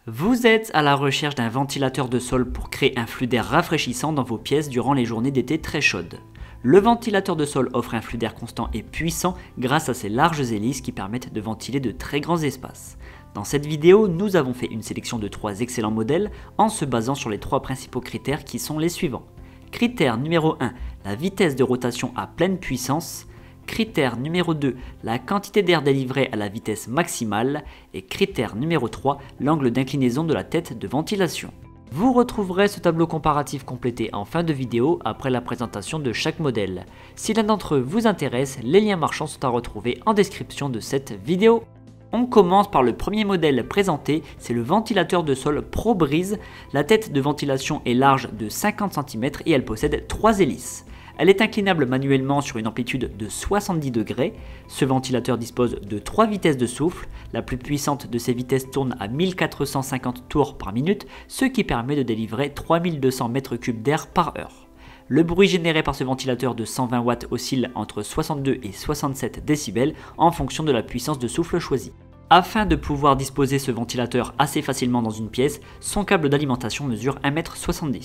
Vous êtes à la recherche d'un ventilateur de sol pour créer un flux d'air rafraîchissant dans vos pièces durant les journées d'été très chaudes. Le ventilateur de sol offre un flux d'air constant et puissant grâce à ses larges hélices qui permettent de ventiler de très grands espaces. Dans cette vidéo, nous avons fait une sélection de 3 excellents modèles en se basant sur les 3 principaux critères qui sont les suivants. Critère numéro 1, la vitesse de rotation à pleine puissance. Critère numéro 2, la quantité d'air délivré à la vitesse maximale. Et critère numéro 3, l'angle d'inclinaison de la tête de ventilation. Vous retrouverez ce tableau comparatif complété en fin de vidéo après la présentation de chaque modèle. Si l'un d'entre eux vous intéresse, les liens marchands sont à retrouver en description de cette vidéo. On commence par le premier modèle présenté, c'est le ventilateur de sol ProBreeze. La tête de ventilation est large de 50 cm et elle possède 3 hélices. Elle est inclinable manuellement sur une amplitude de 70 degrés. Ce ventilateur dispose de 3 vitesses de souffle. La plus puissante de ces vitesses tourne à 1450 tours par minute, ce qui permet de délivrer 3200 m3 d'air par heure. Le bruit généré par ce ventilateur de 120 watts oscille entre 62 et 67 décibels en fonction de la puissance de souffle choisie. Afin de pouvoir disposer ce ventilateur assez facilement dans une pièce, son câble d'alimentation mesure 1,70 m.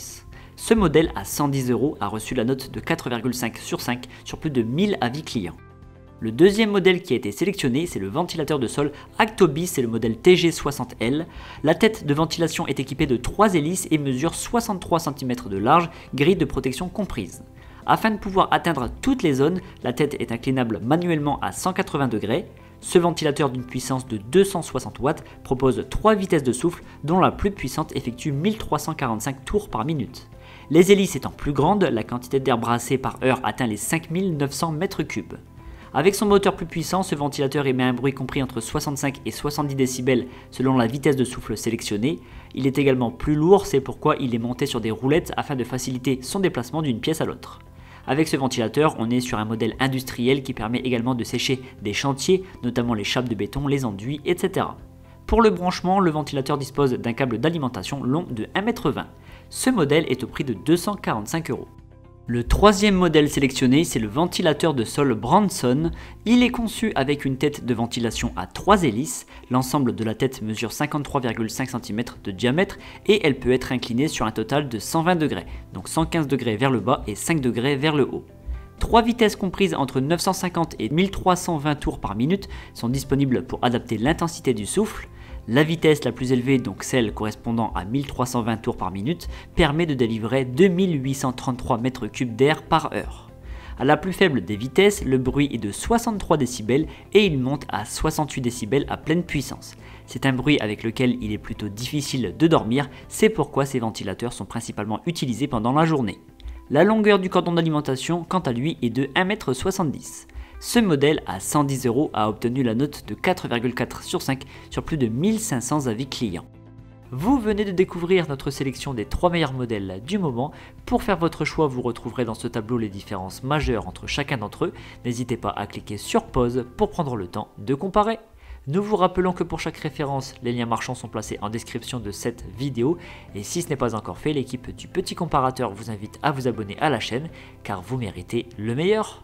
Ce modèle à 110 € a reçu la note de 4,5 sur 5 sur plus de 1000 avis clients. Le deuxième modèle qui a été sélectionné, c'est le ventilateur de sol Actobis, c'est le modèle TG60L. La tête de ventilation est équipée de 3 hélices et mesure 63 cm de large, grille de protection comprise. Afin de pouvoir atteindre toutes les zones, la tête est inclinable manuellement à 180 degrés. Ce ventilateur d'une puissance de 260 watts propose 3 vitesses de souffle dont la plus puissante effectue 1345 tours par minute. Les hélices étant plus grandes, la quantité d'air brassé par heure atteint les 5900 m3. Avec son moteur plus puissant, ce ventilateur émet un bruit compris entre 65 et 70 décibels selon la vitesse de souffle sélectionnée. Il est également plus lourd, c'est pourquoi il est monté sur des roulettes afin de faciliter son déplacement d'une pièce à l'autre. Avec ce ventilateur, on est sur un modèle industriel qui permet également de sécher des chantiers, notamment les chapes de béton, les enduits, etc. Pour le branchement, le ventilateur dispose d'un câble d'alimentation long de 1,20 m. Ce modèle est au prix de 245 €. Le troisième modèle sélectionné, c'est le ventilateur de sol Branson. Il est conçu avec une tête de ventilation à 3 hélices. L'ensemble de la tête mesure 53,5 cm de diamètre et elle peut être inclinée sur un total de 120 degrés, donc 115 degrés vers le bas et 5 degrés vers le haut. 3 vitesses comprises entre 950 et 1320 tours par minute sont disponibles pour adapter l'intensité du souffle. La vitesse la plus élevée, donc celle correspondant à 1320 tours par minute, permet de délivrer 2833 m3 d'air par heure. À la plus faible des vitesses, le bruit est de 63 décibels et il monte à 68 décibels à pleine puissance. C'est un bruit avec lequel il est plutôt difficile de dormir, c'est pourquoi ces ventilateurs sont principalement utilisés pendant la journée. La longueur du cordon d'alimentation, quant à lui, est de 1,70 m. Ce modèle à 110 € a obtenu la note de 4,4 sur 5 sur plus de 1500 avis clients. Vous venez de découvrir notre sélection des 3 meilleurs modèles du moment. Pour faire votre choix, vous retrouverez dans ce tableau les différences majeures entre chacun d'entre eux. N'hésitez pas à cliquer sur pause pour prendre le temps de comparer. Nous vous rappelons que pour chaque référence, les liens marchands sont placés en description de cette vidéo. Et si ce n'est pas encore fait, l'équipe du Petit Comparateur vous invite à vous abonner à la chaîne car vous méritez le meilleur.